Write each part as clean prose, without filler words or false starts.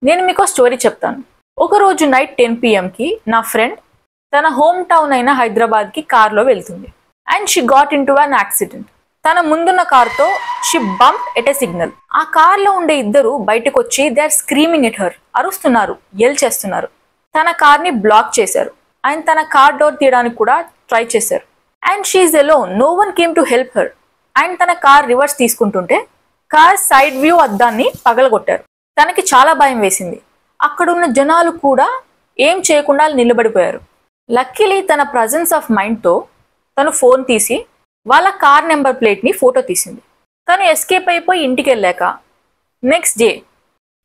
నేను మీకు స్టోరీ చెప్తాను. ఒక రోజు నైట్ 10 PM కి నా ఫ్రెండ్ తన హోమ్ టౌన్ అయిన హైదరాబాద్కి కార్లో వెళ్తుంది. And she got into an accident. తన ముందున్న కార్తో she bump at a signal. ఆ కార్లో ఉండే ఇద్దరు బయటకు వచ్చి they are screaming at her, అరుస్తున్నారు, యెల్ చేస్తున్నారు. తన కార్ని బ్లాక్ చేశారు అండ్ తన కార్ డోర్ తీయడానికి కూడా ట్రై చేశారు. And she is alone, no one came to help her. And తన కార్ రివర్స్ తీసుకుంటుంటే కార్ సైడ్ వ్యూ అద్దాన్ని పగలగొట్టారు. తనకి చాలా భయం వేసింది. అక్కడున్న జనాలు కూడా ఏం చేయకుండా నిలబడిపోయారు. లక్కీలీ తన ప్రజెన్స్ ఆఫ్ మైండ్తో తను ఫోన్ తీసి వాళ్ళ కార్ నెంబర్ ప్లేట్ని ఫోటో తీసింది. తను ఎస్కేప్ అయిపోయి ఇంటికి వెళ్ళాక నెక్స్ట్ డే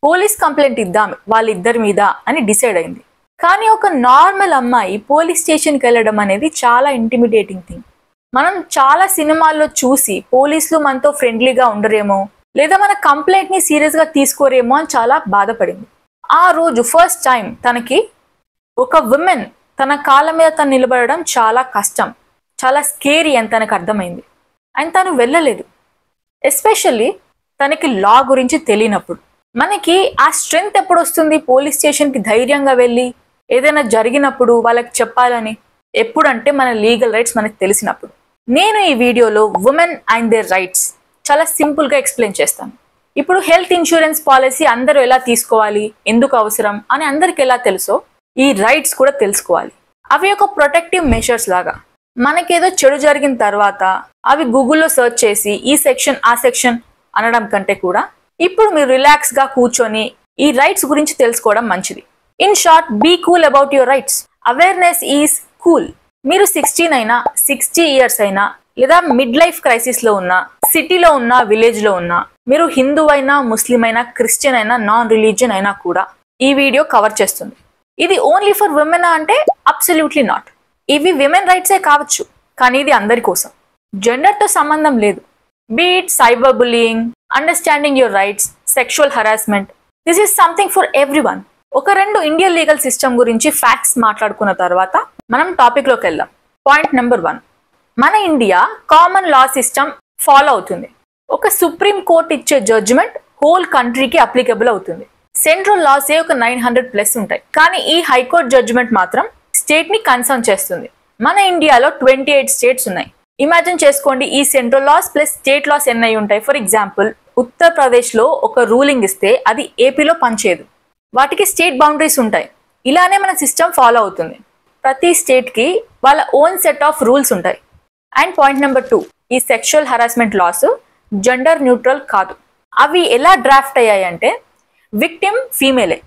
పోలీస్ కంప్లైంట్ ఇద్దాం వాళ్ళిద్దరి మీద అని డిసైడ్ అయింది. కానీ ఒక నార్మల్ అమ్మాయి పోలీస్ స్టేషన్కి వెళ్ళడం అనేది చాలా ఇంటిమిడేటింగ్ థింగ్. మనం చాలా సినిమాల్లో చూసి పోలీసులు మనతో ఫ్రెండ్లీగా ఉండరేమో, లేదా మన కంప్లైంట్ని సీరియస్గా తీసుకోరేమో అని చాలా బాధపడింది. ఆ రోజు ఫస్ట్ టైం తనకి ఒక విమెన్ తన కాళ్ళ మీద తను నిలబడడం చాలా కష్టం, చాలా స్కేరీ అని తనకు అర్థమైంది. అండ్ తను వెళ్ళలేదు. ఎస్పెషల్లీ తనకి లా గురించి తెలియనప్పుడు. మనకి ఆ స్ట్రెంగ్త్ ఎప్పుడు వస్తుంది పోలీస్ స్టేషన్కి ధైర్యంగా వెళ్ళి ఏదైనా జరిగినప్పుడు వాళ్ళకి చెప్పాలని? ఎప్పుడంటే మన లీగల్ రైట్స్ మనకు తెలిసినప్పుడు. నేను ఈ వీడియోలో ఉమెన్ అండ్ దేర్ రైట్స్ చాలా సింపుల్గా ఎక్స్ప్లెయిన్ చేస్తాను. ఇప్పుడు హెల్త్ ఇన్సూరెన్స్ పాలసీ అందరూ ఎలా తీసుకోవాలి, ఎందుకు అవసరం అని అందరికి ఎలా తెలుసో ఈ రైట్స్ కూడా తెలుసుకోవాలి. అవి ఒక ప్రొటెక్టివ్ మెషర్స్ లాగా. మనకేదో చెడు జరిగిన తర్వాత అవి గూగుల్లో సెర్చ్ చేసి ఈ సెక్షన్ ఆ సెక్షన్ అనడం కంటే కూడా ఇప్పుడు మీరు రిలాక్స్గా కూర్చొని ఈ రైట్స్ గురించి తెలుసుకోవడం మంచిది. In short, be cool about your rights. Awareness is cool. మీరు 16 అయినా 60 ఇయర్స్ అయినా లేదా మిడ్ లైఫ్ క్రైసిస్లో ఉన్నా, సిటీలో ఉన్నా, విలేజ్లో ఉన్నా, మీరు హిందూ అయినా, ముస్లిం అయినా, క్రిస్టియన్ అయినా, నాన్ రిలీజియన్ అయినా కూడా ఈ వీడియో కవర్ చేస్తుంది. ఇది ఓన్లీ ఫర్ విమెన్ అంటే అబ్సల్యూట్లీ నాట్. ఇవి విమెన్ రైట్సే కావచ్చు, కానీ ఇది అందరి కోసం. జెండర్తో సంబంధం లేదు. Beat cyber bullying, understanding your rights, sexual harassment, this is something for every one. ఒక రెండు ఇండియన్ లీగల్ సిస్టమ్ గురించి ఫ్యాక్ట్స్ మాట్లాడుకున్న తర్వాత మనం టాపిక్లోకి వెళ్దాం. పాయింట్ నెంబర్ 1, మన ఇండియా కామన్ లా సిస్టమ్ ఫాలో అవుతుంది. ఒక సుప్రీం కోర్ట్ ఇచ్చే జడ్జిమెంట్ హోల్ కంట్రీకి అప్లికబుల్ అవుతుంది. సెంట్రల్ లాసే ఒక 900+ ఉంటాయి, కానీ ఈ హైకోర్టు జడ్జిమెంట్ మాత్రం స్టేట్ ని కన్సర్న్ చేస్తుంది. మన ఇండియాలో 28 స్టేట్స్ ఉన్నాయి. ఇమాజిన్ చేసుకోండి, ఈ central laws plus state laws ఎన్ని ఉంటాయి. ఫర్ ఎగ్జాంపుల్, ఉత్తరప్రదేశ్లో ఒక రూలింగ్ ఇస్తే అది ఏపీలో పనిచేయదు. వాటికి స్టేట్ బౌండరీస్ ఉంటాయి. ఇలానే మన సిస్టమ్ ఫాలో అవుతుంది. ప్రతి స్టేట్కి వాళ్ళ ఓన్ సెట్ ఆఫ్ రూల్స్ ఉంటాయి. అండ్ పాయింట్ నెంబర్ 2, ఈ sexual harassment laws gender neutral కాదు. అవి ఎలా డ్రాఫ్ట్ అయ్యాయంటే విక్టిమ్ ఫీమేలే.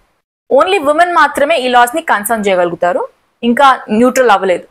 ఓన్లీ ఉమెన్ మాత్రమే ఈ లాస్ని కన్సర్న్ చేయగలుగుతారు, ఇంకా న్యూట్రల్ అవ్వలేదు.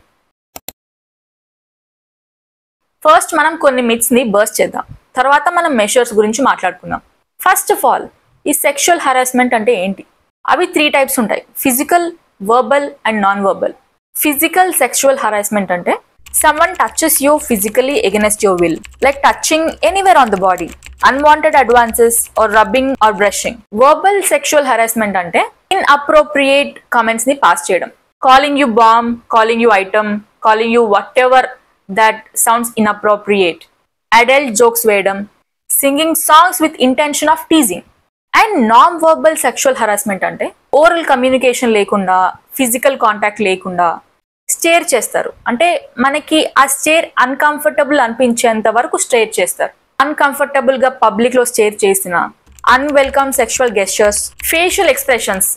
ఫస్ట్ మనం కొన్ని మిత్స్ని బర్స్ట్ చేద్దాం, తర్వాత మనం మెషర్స్ గురించి మాట్లాడుకుందాం. ఫస్ట్ ఆఫ్ ఆల్, ఈ సెక్షువల్ హరాస్మెంట్ అంటే ఏంటి? అవి 3 టైప్స్ ఉంటాయి: physical, verbal and non verbal. Physical sexual harassment అంటే someone touches you physically against your will, like touching anywhere on the body, unwanted advances or rubbing or brushing. Verbal sexual harassment ante inappropriate comments ni pass cheyadam, calling you bomb, calling you item, calling you whatever that sounds inappropriate, adult jokes veyadam, singing songs with intention of teasing. And non-verbal sexual harassment ante oral communication lekunda, physical contact lekunda stare చేస్తారు. అంటే మనకి ఆ stair uncomfortable అనిపించేంత వరకు stair చేస్తారు. అన్కంఫర్టబుల్గా పబ్లిక్లో stair చేసిన, unwelcome sexual gestures, facial expressions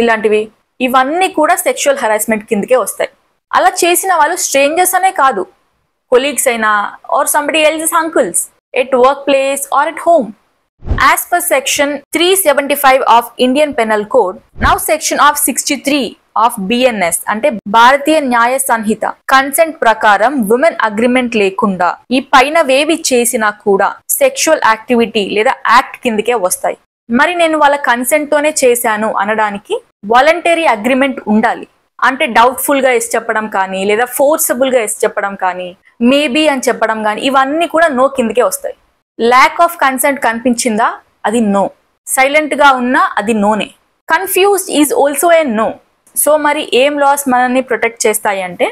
ఇలాంటివి, ఇవన్నీ కూడా సెక్షువల్ హరాస్మెంట్ కిందకే వస్తాయి. అలా చేసిన వాళ్ళు స్ట్రేంజర్స్ అనే కాదు, కొలీగ్స్ అయినా or somebody else uncles at work place or at home. As per section 375 of Indian Penal Code, now section of 63 of BNS అంటే భారతీయ న్యాయ సంహిత కన్సెంట్ ప్రకారం ఉమెన్ అగ్రిమెంట్ లేకుండా ఈ పైన వేవి చేసినా కూడా సెక్షువల్ యాక్టివిటీ లేదా యాక్ట్ కిందకే వస్తాయి. మరి నేను వాళ్ళ కన్సెంట్ తోనే చేశాను అనడానికి వాలంటరీ అగ్రిమెంట్ ఉండాలి. అంటే డౌట్ఫుల్ గా ఎస్ చెప్పడం కానీ, లేదా ఫోర్సబుల్ గా ఎస్ చెప్పడం కానీ, మేబీ అని చెప్పడం కానీ, ఇవన్నీ కూడా నో కిందకే వస్తాయి. ల్యాక్ ఆఫ్ కన్సెంట్ కనిపించిందా, అది నో. సైలెంట్ గా ఉన్నా అది నోనే. Confused is also a no. So మరి ఏం లాస్ మనల్ని ప్రొటెక్ట్ చేస్తాయి అంటే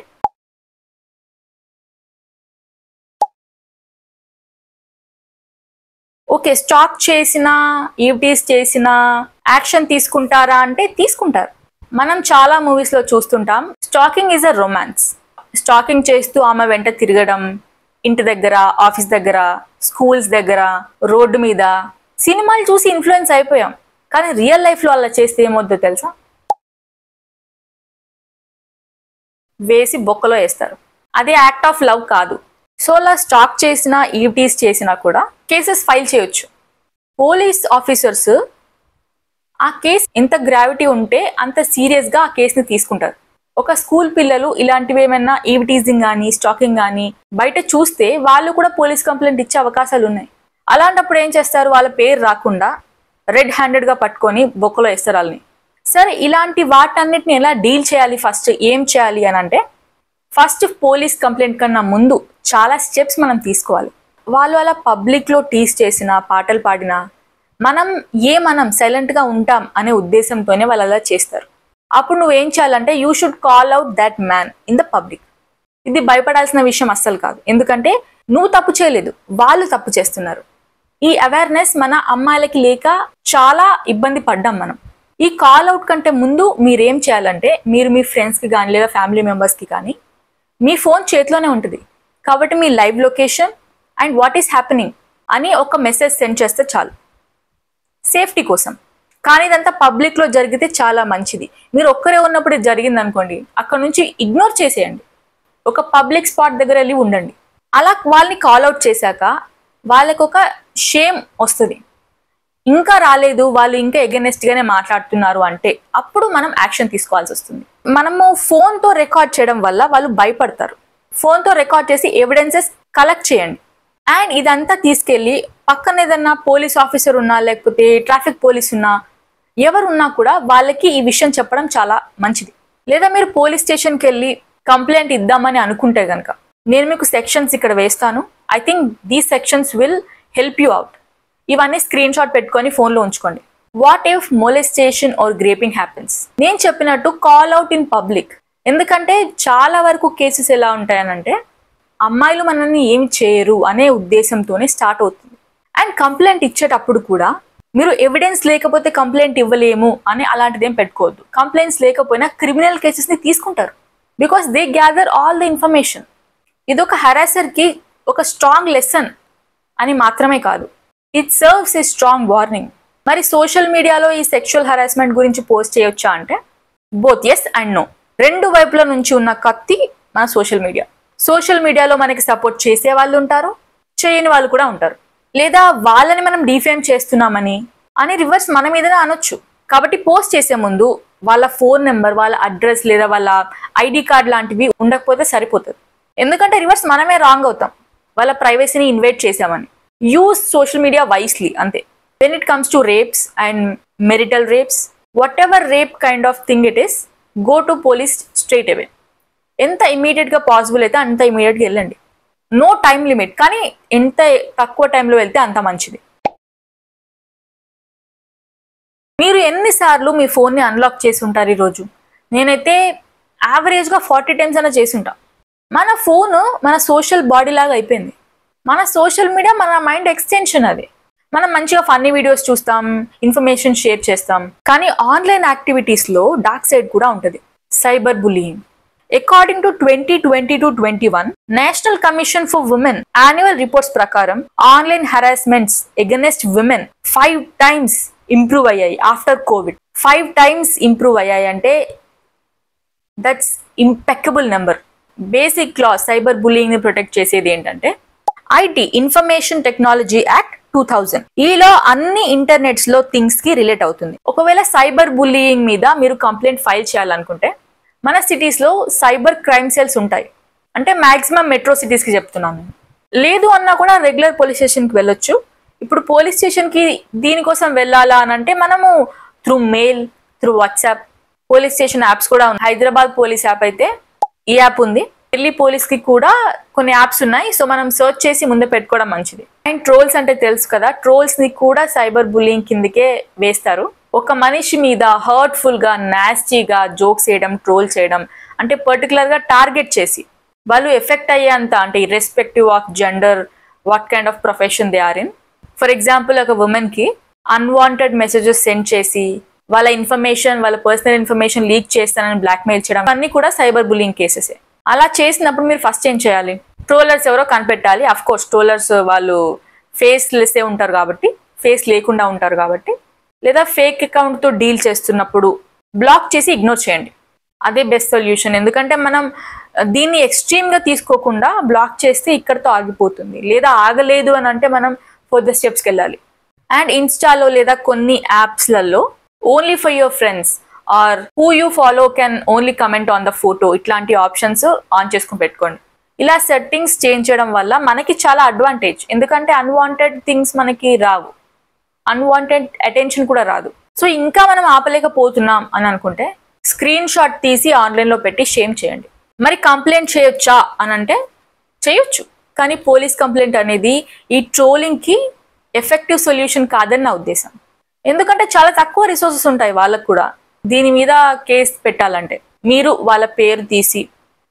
ఓకే, స్టాక్ చేసిన, ఈవ్టీస్ చేసిన యాక్షన్ తీసుకుంటారా అంటే తీసుకుంటారు. మనం చాలా మూవీస్లో చూస్తుంటాం, stalking is a romance. Stalking చేస్తూ ఆమె వెంట తిరగడం, ఇంటి దగ్గర, ఆఫీస్ దగ్గర, స్కూల్స్ దగ్గర, రోడ్డు మీద. సినిమాలు చూసి ఇన్ఫ్లుయెన్స్ అయిపోయాం, కానీ రియల్ లైఫ్లో అలా చేస్తే ఏమవుద్దో తెలుసా? వేసి బొక్కలో వేస్తారు. అదే యాక్ట్ ఆఫ్ లవ్ కాదు. సో అలా స్టాక్ చేసినా, ఈవ్టీస్ చేసినా కూడా కేసెస్ ఫైల్ చేయొచ్చు. పోలీస్ ఆఫీసర్స్ ఆ కేసు ఎంత గ్రావిటీ ఉంటే అంత సీరియస్గా ఆ కేసుని తీసుకుంటారు. ఒక స్కూల్ పిల్లలు ఇలాంటివి ఏమైనా ఈవ్టీజింగ్ కానీ, స్టాకింగ్ కానీ బయట చూస్తే వాళ్ళు కూడా పోలీస్ కంప్లైంట్ ఇచ్చే అవకాశాలు ఉన్నాయి. అలాంటప్పుడు ఏం చేస్తారు? వాళ్ళ పేరు రాకుండా రెడ్ హ్యాండెడ్గా పట్టుకొని బొక్కలో వేస్తారు వాళ్ళని. సరే, ఇలాంటి వాటన్నిటిని ఎలా డీల్ చేయాలి? ఫస్ట్ ఏం చేయాలి అని అంటే, ఫస్ట్ పోలీస్ కంప్లైంట్ కన్నా ముందు చాలా స్టెప్స్ మనం తీసుకోవాలి. వాళ్ళు అలా పబ్లిక్లో టీస్ చేసినా, పాటలు పాడినా మనం సైలెంట్గా ఉంటాం అనే ఉద్దేశంతోనే వాళ్ళు అలా చేస్తారు. అప్పుడు నువ్వేం చేయాలంటే, you should call out that man in the public. ఇది భయపడాల్సిన విషయం అస్సలు కాదు, ఎందుకంటే నువ్వు తప్పు చేయలేదు, వాళ్ళు తప్పు చేస్తున్నారు. ఈ అవేర్నెస్ మన అమ్మాయిలకి లేక చాలా ఇబ్బంది పడ్డాం మనం. ఈ కాల్ అవుట్ కంటే ముందు మీరేం చేయాలంటే, మీరు మీ ఫ్రెండ్స్కి కానీ లేదా ఫ్యామిలీ మెంబర్స్కి కానీ మీ ఫోన్ చేతిలోనే ఉంటుంది కాబట్టి మీ live location and what is happening అని ఒక మెసేజ్ సెండ్ చేస్తే చాలు, సేఫ్టీ కోసం. కానీ ఇదంతా పబ్లిక్లో జరిగితే చాలా మంచిది. మీరు ఒక్కరే ఉన్నప్పుడు ఇది జరిగింది అనుకోండి, అక్కడ నుంచి ఇగ్నోర్ చేసేయండి, ఒక పబ్లిక్ స్పాట్ దగ్గర వెళ్ళి ఉండండి. అలా వాళ్ళని కాల్ అవుట్ చేశాక వాళ్ళకు ఒక షేమ్ వస్తుంది. ఇంకా రాలేదు, వాళ్ళు ఇంకా ఎగెనెస్ట్గానే మాట్లాడుతున్నారు అంటే అప్పుడు మనం యాక్షన్ తీసుకోవాల్సి వస్తుంది. మనము ఫోన్తో రికార్డ్ చేయడం వల్ల వాళ్ళు భయపడతారు. ఫోన్తో రికార్డ్ చేసి ఎవిడెన్సెస్ కలెక్ట్ చేయండి. అండ్ ఇదంతా తీసుకెళ్ళి పక్కన ఏదన్నా పోలీస్ ఆఫీసర్ ఉన్నా, లేకపోతే ట్రాఫిక్ పోలీస్ ఉన్నా, ఎవరున్నా కూడా వాళ్ళకి ఈ విషయం చెప్పడం చాలా మంచిది. లేదా మీరు పోలీస్ స్టేషన్కి వెళ్ళి కంప్లైంట్ ఇద్దామని అనుకుంటే కనుక, నేను మీకు సెక్షన్స్ ఇక్కడ వేస్తాను. I think these sections will help you out. ఇవన్నీ స్క్రీన్ షాట్ పెట్టుకొని ఫోన్లో ఉంచుకోండి. What if molestation or groping happens? నేను చెప్పినట్టు కాల్ అవుట్ ఇన్ పబ్లిక్. ఎందుకంటే చాలా వరకు కేసెస్ ఎలా ఉంటాయనంటే, అమ్మాయిలు మనల్ని ఏమి చేయరు అనే ఉద్దేశంతోనే స్టార్ట్ అవుతుంది. అండ్ కంప్లైంట్ ఇచ్చేటప్పుడు కూడా మీరు ఎవిడెన్స్ లేకపోతే కంప్లైంట్ ఇవ్వలేము అని అలాంటిదేం పెట్టుకోవద్దు. కంప్లైంట్స్ లేకపోయినా క్రిమినల్ కేసెస్ని తీసుకుంటారు, because they gather all the information. ఇదొక హెరాసర్కి ఒక స్ట్రాంగ్ లెసన్ అని మాత్రమే కాదు, it serves a strong warning. మరి సోషల్ మీడియాలో ఈ సెక్షువల్ హెరాస్మెంట్ గురించి పోస్ట్ చేయొచ్చా అంటే, బోత్ ఎస్ అండ్ నో. రెండు వైపుల నుంచి ఉన్న కత్తి మన సోషల్ మీడియా. సోషల్ మీడియాలో మనకి సపోర్ట్ చేసే వాళ్ళు ఉంటారు, చేయని వాళ్ళు కూడా ఉంటారు. లేదా వాళ్ళని మనం డిఫేమ్ చేస్తున్నామని రివర్స్ మన మీదనే అనొచ్చు. కాబట్టి పోస్ట్ చేసే ముందు వాళ్ళ ఫోన్ నెంబర్, వాళ్ళ అడ్రస్ లేదా వాళ్ళ ఐడి కార్డ్ లాంటివి ఉండకపోతే సరిపోతుంది. ఎందుకంటే రివర్స్ మనమే రాంగ్ అవుతాం వాళ్ళ ప్రైవసీని ఇన్వైట్ చేసామని. యూజ్ సోషల్ మీడియా వైస్లీ, అంతే. When it comes to rapes and marital rapes, whatever rape kind of thing it is, go to police straight away. ఎంత ఇమీడియట్గా పాసిబుల్ అయితే అంత ఇమీడియట్గా వెళ్ళండి. నో టైం లిమిట్, కానీ ఎంత తక్కువ టైంలో వెళ్తే అంత మంచిది. మీరు ఎన్నిసార్లు మీ ఫోన్ని అన్లాక్ చేసి ఉంటారు ఈరోజు? నేనైతే యావరేజ్గా 40 టైమ్స్ అయినా చేసి ఉంటా. మన ఫోను మన సోషల్ బాడీ లాగా అయిపోయింది. మన సోషల్ మీడియా మన మైండ్ ఎక్స్టెన్షన్. అది మనం మంచిగా ఫన్నీ వీడియోస్ చూస్తాం, ఇన్ఫర్మేషన్ షేర్ చేస్తాం, కానీ ఆన్లైన్ యాక్టివిటీస్లో డార్క్ సైడ్ కూడా ఉంటుంది. Cyber bullying. According to 2020-21 National Commission for Women annual reports ప్రకారం online harassments against women 5 times improve అయ్యాయి ఆఫ్టర్ కోవిడ్. 5 times ఇంప్రూవ్ అయ్యాయి అంటే that's impeccable number. Basic law cyber bullying ని ప్రొటెక్ట్ చేసేది ఏంటంటే ఐటీ, ఇన్ఫర్మేషన్ టెక్నాలజీ యాక్ట్ 2000. ఈలో అన్ని internets లో థింగ్స్ కి రిలేట్ అవుతుంది. ఒకవేళ సైబర్ బుల్లింగ్ మీద మీరు కంప్లైంట్ ఫైల్ చేయాలనుకుంటే మన సిటీస్లో సైబర్ క్రైమ్ సెల్స్ ఉంటాయి. అంటే మ్యాక్సిమం మెట్రో సిటీస్కి చెప్తున్నాను. లేదు అన్నా కూడా రెగ్యులర్ పోలీస్ స్టేషన్కి వెళ్ళొచ్చు. ఇప్పుడు పోలీస్ స్టేషన్కి దీనికోసం వెళ్ళాలా అని అంటే మనము through mail, through WhatsApp, police station apps కూడా ఉన్నాయి. హైదరాబాద్ పోలీస్ యాప్ అయితే ఈ యాప్ ఉంది. ఢిల్లీ పోలీస్కి కూడా కొన్ని యాప్స్ ఉన్నాయి. సో మనం సర్చ్ చేసి ముందే పెట్టుకోవడం మంచిది. అండ్ ట్రోల్స్ అంటే తెలుసు కదా, ట్రోల్స్ని కూడా సైబర్ బుల్లింగ్ కిందకే వేస్తారు. ఒక మనిషి మీద హర్ట్ఫుల్గా, నాస్టీగా జోక్స్ చేయడం, ట్రోల్ చేయడం అంటే పర్టికులర్గా టార్గెట్ చేసి వాళ్ళు ఎఫెక్ట్ అయ్యేంత, అంటే irrespective of gender, what kind of profession they are in, for example ఒక ఉమెన్ కి అన్వాంటెడ్ మెసేజెస్ సెండ్ చేసి వాళ్ళ ఇన్ఫర్మేషన్, వాళ్ళ పర్సనల్ ఇన్ఫర్మేషన్ లీక్ చేస్తానని బ్లాక్మెయిల్ చేయడం అన్ని కూడా సైబర్ బుల్లింగ్ కేసెస్. అలా చేసినప్పుడు మీరు ఫస్ట్ ఏం చేయాలి? ట్రోలర్స్ ఎవరో కనిపెట్టాలి. అఫ్ కోర్స్ ట్రోలర్స్ వాళ్ళు ఫేస్ లెస్సే ఉంటారు కాబట్టి, ఫేస్ లేకుండా ఉంటారు కాబట్టి, లేదా ఫేక్ అకౌంట్తో డీల్ చేస్తున్నప్పుడు బ్లాక్ చేసి ఇగ్నోర్ చేయండి. అదే బెస్ట్ సొల్యూషన్. ఎందుకంటే మనం దీన్ని ఎక్స్ట్రీమ్గా తీసుకోకుండా బ్లాక్ చేస్తే ఇక్కడితో ఆగిపోతుంది. లేదా ఆగలేదు అని అంటే మనం ఫర్దర్ స్టెప్స్కి వెళ్ళాలి. అండ్ ఇన్స్టాలో లేదా కొన్ని యాప్స్లలో only for your friends or who you follow can only comment on the photo, ఇట్లాంటి ఆప్షన్స్ ఆన్ చేసుకుని పెట్టుకోండి. ఇలా సెట్టింగ్స్ చేంజ్ చేయడం వల్ల మనకి చాలా అడ్వాంటేజ్. ఎందుకంటే అన్వాంటెడ్ థింగ్స్ మనకి రావు, అన్వాంటెడ్ అటెన్షన్ కూడా రాదు. సో ఇంకా మనం ఆపలేకపోతున్నాం అని అనుకుంటే స్క్రీన్ షాట్ తీసి ఆన్లైన్లో పెట్టి షేమ్ చేయండి. మరి కంప్లైంట్ చేయొచ్చా అని అంటే చేయొచ్చు, కానీ పోలీస్ కంప్లైంట్ అనేది ఈ ట్రోలింగ్కి ఎఫెక్టివ్ సొల్యూషన్ కాదని నా ఉద్దేశం. ఎందుకంటే చాలా తక్కువ రిసోర్సెస్ ఉంటాయి వాళ్ళకు కూడా దీని మీద కేసు పెట్టాలంటే. మీరు వాళ్ళ పేరు తీసి,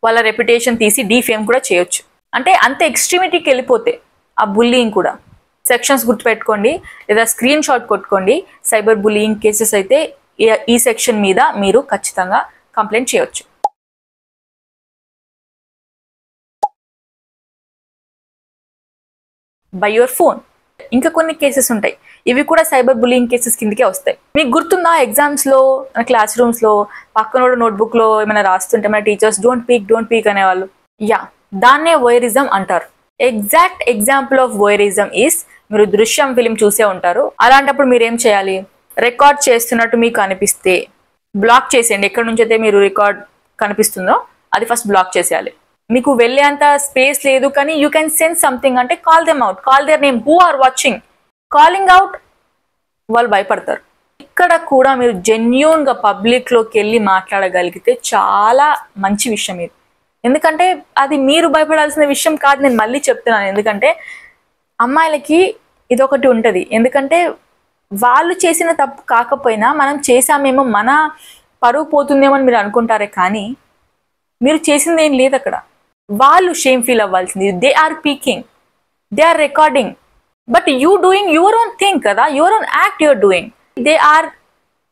వాళ్ళ రెప్యుటేషన్ తీసి డీఫేమ్ కూడా చేయొచ్చు. అంటే అంత ఎక్స్ట్రీమిటీకి వెళ్ళిపోతే ఆ బుల్లింగ్ కూడా. సెక్షన్స్ గుర్తుపెట్టుకోండి లేదా స్క్రీన్ షాట్ కొట్టుకోండి. సైబర్ బుల్లింగ్ కేసెస్ అయితే ఈ సెక్షన్ మీద మీరు ఖచ్చితంగా కంప్లైంట్ చేయొచ్చు. By your phone. ఇంకా కొన్ని కేసెస్ ఉంటాయి, ఇవి కూడా సైబర్ బుల్లింగ్ కేసెస్ కిందకే వస్తాయి. మీకు గుర్తుందా ఎగ్జామ్స్లో, క్లాస్ రూమ్స్లో పక్కనోడు నోట్బుక్లో ఏమైనా రాస్తుంటే మన టీచర్స్ డోంట్ పీక్ అనేవాళ్ళు. యా, దాన్నే వోయరిజం అంటారు. ఎగ్జాక్ట్ ఎగ్జాంపుల్ ఆఫ్ వోయరిజం ఈస్, మీరు దృశ్యం ఫిలిం చూసే ఉంటారు. అలాంటప్పుడు మీరు ఏం చేయాలి? రికార్డ్ చేస్తున్నట్టు మీకు అనిపిస్తే బ్లాక్ చేసేయండి. ఎక్కడి నుంచి అయితే మీరు రికార్డ్ కనిపిస్తుందో అది ఫస్ట్ బ్లాక్ చేసేయాలి. మీకు వెళ్ళేంత స్పేస్ లేదు కానీ యూ కెన్ సెన్స్ సంథింగ్ అంటే call them out, call their name, who are watching. Calling out వాళ్ళు భయపడతారు. ఇక్కడ కూడా మీరు జెన్యూన్గా పబ్లిక్లోకి వెళ్ళి మాట్లాడగలిగితే చాలా మంచి విషయం ఇది. ఎందుకంటే అది మీరు భయపడాల్సిన విషయం కాదు, నేను మళ్ళీ చెప్తున్నాను. ఎందుకంటే అమ్మాయిలకి ఇదొకటి ఉంటుంది. ఎందుకంటే వాళ్ళు చేసిన తప్పు కాకపోయినా మనం చేసామేమో, మన పరువు పోతుందేమో అని మీరు అనుకుంటారే, కానీ మీరు చేసింది ఏం లేదు అక్కడ. వాళ్ళు షేమ్ ఫీల్ అవ్వాల్సింది. They are peeking, they are recording, but you doing your own thing కదా, your own act your doing. They are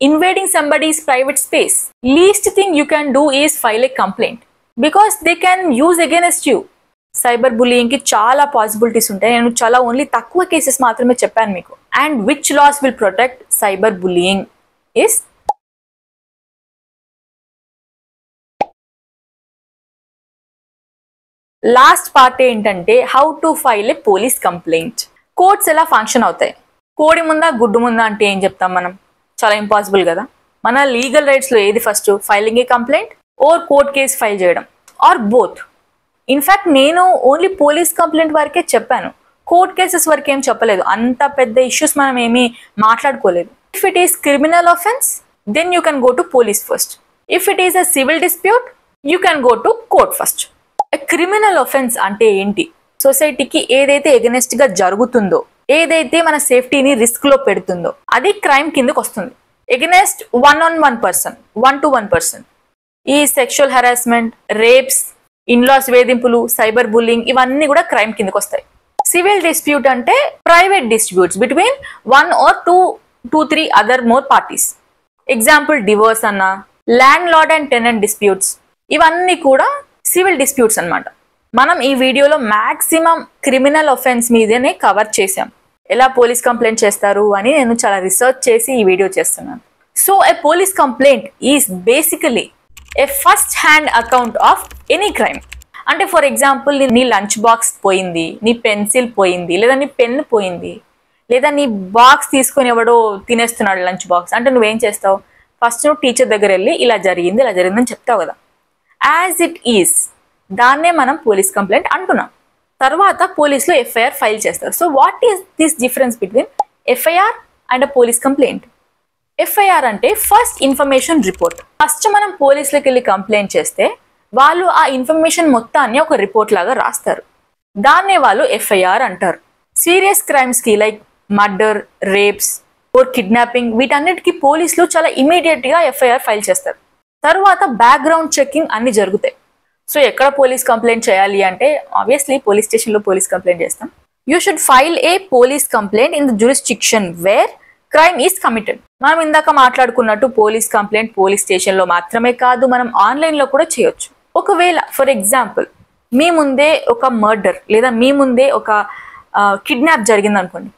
invading somebody's private space. Least thing you can do is file a complaint because they can use against you. Cyber బుల్లింగ్కి చాలా possibilities ఉంటాయి. నేను చాలా only తక్కువ cases మాత్రమే చెప్పాను మీకు. And which laws will protect cyber bullying is last part ఏంటంటే how to file a police complaint. Courts ఎలా ఫంక్షన్ అవుతాయి? కోడి ముందా గుడ్డు ముందా అంటే ఏం చెప్తాం మనం? చాలా ఇంపాసిబుల్ కదా. మన లీగల్ రైట్స్లో ఏది first? Filing a complaint or court case file చేయడం ఆర్ బోత్. ఇన్ఫ్యాక్ట్ నేను ఓన్లీ పోలీస్ కంప్లైంట్ వరకే చెప్పాను, కోర్ట్ కేసెస్ వరకు ఏం చెప్పలేదు. అంత పెద్ద ఇష్యూస్ మనం ఏమీ మాట్లాడుకోలేదు. If it is criminal offence then you can go to police first. If it is a civil dispute you can go to court first. Criminal offence అంటే ఏంటి? సొసైటీకి ఏదైతే ఎగనెస్ట్ గా జరుగుతుందో, ఏదైతే మన సేఫ్టీని రిస్క్ లో పెడుతుందో అది క్రైమ్ కిందకు వస్తుంది. Against 1 to 1 person. ఈ సెక్షువల్ హెరాస్మెంట్, రేప్స్, ఇన్లాస్ వేధింపులు, సైబర్ బుల్లింగ్ ఇవన్నీ కూడా క్రైమ్ కిందకు వస్తాయి. సివిల్ డిస్ప్యూట్ అంటే private disputes between 1 or 2-3 other more parties. Example divorce అన్న, landlord and tenant disputes, ఇవన్నీ కూడా సివిల్ డిస్ప్యూట్స్ అన్నమాట. మనం ఈ వీడియోలో మ్యాక్సిమం క్రిమినల్ ఆఫెన్స్ మీదనే కవర్ చేశాం. ఎలా పోలీస్ కంప్లైంట్ చేస్తారు అని నేను చాలా రీసెర్చ్ చేసి ఈ వీడియో చేస్తున్నాను. So A police complaint is basically A first hand account of any crime. అంటే ఫర్ ఎగ్జాంపుల్ నీ లంచ్ బాక్స్ పోయింది, నీ పెన్సిల్ పోయింది, లేదా నీ పెన్ పోయింది, లేదా నీ బాక్స్ తీసుకొని ఎవడో తినేస్తున్నాడు లంచ్ బాక్స్ అంటే నువ్వేం చేస్తావు? ఫస్ట్ నువ్వు టీచర్ దగ్గర వెళ్ళి ఇలా జరిగిందని చెప్తావు కదా. యాజ్ ఇట్ ఈజ్ దాన్నే మనం పోలీస్ కంప్లైంట్ అంటున్నాం. తర్వాత పోలీసులు ఎఫ్ఐఆర్ ఫైల్ చేస్తారు. So what is this difference between FIR and a police complaint? FIR అంటే ఫస్ట్ ఇన్ఫర్మేషన్ రిపోర్ట్. ఫస్ట్ మనం పోలీసులకు వెళ్ళి కంప్లైంట్ చేస్తే వాళ్ళు ఆ ఇన్ఫర్మేషన్ మొత్తాన్ని ఒక రిపోర్ట్ లాగా రాస్తారు. దాన్నే వాళ్ళు ఎఫ్ఐఆర్ అంటారు. సీరియస్ క్రైమ్స్కి like murder, rapes or kidnapping వీటన్నిటికీ పోలీసులు చాలా ఇమీడియట్గా ఎఫ్ఐఆర్ ఫైల్ చేస్తారు. తర్వాత బ్యాక్గ్రౌండ్ చెకింగ్ అన్ని జరుగుతాయి. సో ఎక్కడ పోలీస్ కంప్లైంట్ చేయాలి అంటే ఆబ్వియస్లీ పోలీస్ స్టేషన్లో పోలీస్ కంప్లైంట్ చేస్తాం. You should file a police complaint in the jurisdiction where crime is committed. మనం ఇందాక మాట్లాడుకున్నట్టు పోలీస్ కంప్లైంట్ పోలీస్ స్టేషన్లో మాత్రమే కాదు, మనం ఆన్లైన్లో కూడా చేయొచ్చు. ఒకవేళ ఫర్ ఎగ్జాంపుల్ మీ ముందే ఒక మర్డర్ లేదా మీ ముందే ఒక కిడ్నాప్ జరిగింది అనుకోండి,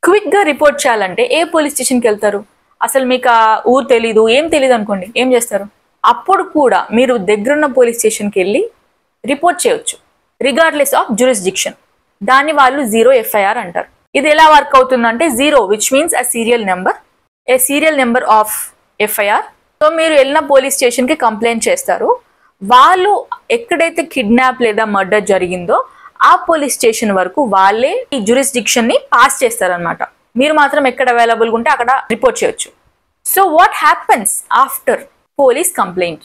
క్విక్గా రిపోర్ట్ చేయాలంటే ఏ పోలీస్ స్టేషన్కి వెళ్తారు? అసలు మీకు ఆ ఊరు తెలీదు, ఏం తెలీదు అనుకోండి, ఏం చేస్తారు? అప్పుడు కూడా మీరు దగ్గరున్న పోలీస్ స్టేషన్కి వెళ్ళి రిపోర్ట్ చేయొచ్చు రిగార్డ్లెస్ ఆఫ్ జ్యూరిస్డిక్షన్. దాన్ని వాళ్ళు 0 FIR అంటారు. ఇది ఎలా వర్క్ అవుతుందంటే 0 which means a serial number of FIR. So మీరు వెళ్ళిన పోలీస్ స్టేషన్కి కంప్లైంట్ చేస్తారు, వాళ్ళు ఎక్కడైతే కిడ్నాప్ లేదా మర్డర్ జరిగిందో ఆ పోలీస్ స్టేషన్ వరకు వాళ్ళే ఈ జ్యూరిస్డిక్షన్ ని పాస్ చేస్తారనమాట. మీరు మాత్రం ఎక్కడ అవైలబుల్గా ఉంటే అక్కడ రిపోర్ట్ చేయొచ్చు. So what happens after police complaint?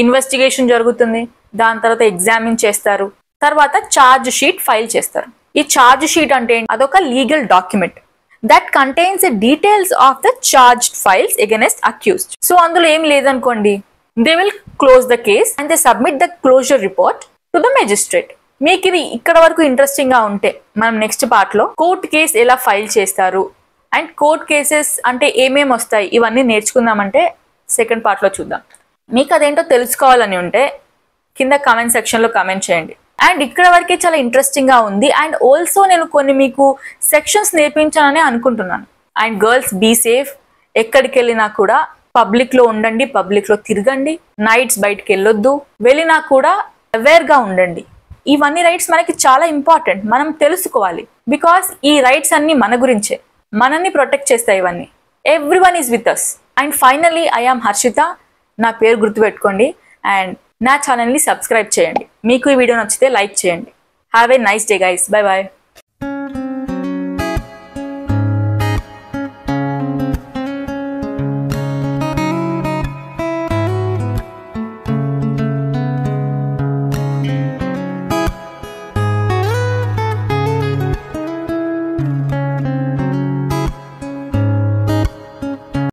Investigation జరుగుతుంది, దాని తర్వాత ఎగ్జామిన్ చేస్తారు, తర్వాత ఛార్జ్ షీట్ ఫైల్ చేస్తారు. ఈ ఛార్జ్ షీట్ అంటే అదొక legal document that contains the details of the charged files against accused. So అందులో ఏం లేదనుకోండి, they will close the case and they submit the closure report to the magistrate. మీకు ఇది ఇక్కడ వరకు ఇంట్రెస్టింగ్ గా ఉంటే మనం నెక్స్ట్ పార్ట్ లో కోర్ట్ కేస్ ఎలా ఫైల్ చేస్తారు అండ్ కోర్ట్ కేసెస్ అంటే ఏమేమి వస్తాయి ఇవన్నీ నేర్చుకుందామంటే సెకండ్ పార్ట్ లో చూద్దాం. మీకు అదేంటో తెలుసుకోవాలని ఉంటే కింద కామెంట్ సెక్షన్ లో కామెంట్ చేయండి. అండ్ ఇక్కడ వరకే చాలా ఇంట్రెస్టింగ్ గా ఉంది. అండ్ ఆల్సో నేను కొన్ని మీకు సెక్షన్స్ నేర్పించానని అనుకుంటున్నాను. అండ్ గర్ల్స్ బీ సేఫ్, ఎక్కడికి వెళ్ళినా కూడా పబ్లిక్ లో ఉండండి, పబ్లిక్ లో తిరగండి, నైట్స్ బయటకు వెళ్ళొద్దు, వెళ్ళినా కూడా అవేర్ గా ఉండండి. ఇవన్నీ రైట్స్ మనకి చాలా ఇంపార్టెంట్, మనం తెలుసుకోవాలి. బికాస్ ఈ రైట్స్ అన్ని మన గురించే, మనల్ని ప్రొటెక్ట్ చేస్తాయి ఇవన్నీ. Everyone is with us. And finally I am Harshita, నా పేరు గుర్తుపెట్టుకోండి. అండ్ నా ఛానల్ని సబ్స్క్రైబ్ చేయండి. మీకు ఈ వీడియో నచ్చితే లైక్ చేయండి. Have a nice day guys, bye bye.